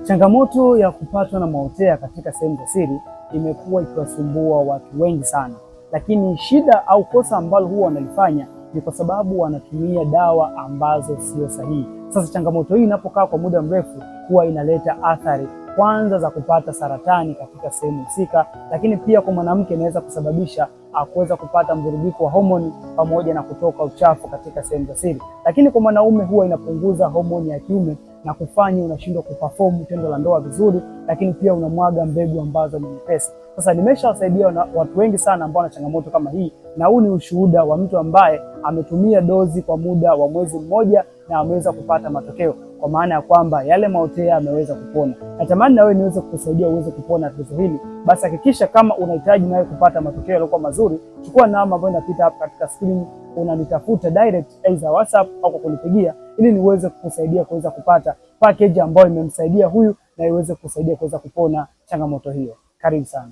Changamoto ya kupatwa na maotea katika sehemu za siri imekuwa ikiwasumbua watu wengi sana, lakini shida au kosa ambalo huwa wanalifanya ni kwa sababu wanatumia dawa ambazo sio sahihi. Sasa changamoto hii inapokaa kwa muda mrefu huwa inaleta athari kwanza za kupata saratani katika sehemu husika, lakini pia kwa mwanamke inaweza kusababisha kuweza kupata mvurugiko wa homoni pamoja na kutoka uchafu katika sehemu za siri. Lakini kwa mwanaume huwa inapunguza homoni ya kiume na kufanya unashindwa kuperform tendo la ndoa vizuri, lakini pia unamwaga mbegu ambazo ni nyepesi. Sasa nimeshawasaidia watu wengi sana ambao wana changamoto kama hii, na huu ni ushuhuda wa mtu ambaye ametumia dozi kwa muda wa mwezi mmoja na ameweza kupata matokeo, kwa maana ya kwamba yale maotea ameweza kupona. Natamani na wewe niweze kukusaidia uweze kupona tatizo hili. Basi hakikisha kama unahitaji nawe kupata matokeo yaliokuwa mazuri, chukua namba ambayo inapita hapa katika screen, unanitafuta direct either WhatsApp au kwa kunipigia, ili niweze kukusaidia kuweza kupata package ambayo imemsaidia huyu na iweze kukusaidia kuweza kupona changamoto hiyo. Karibu sana.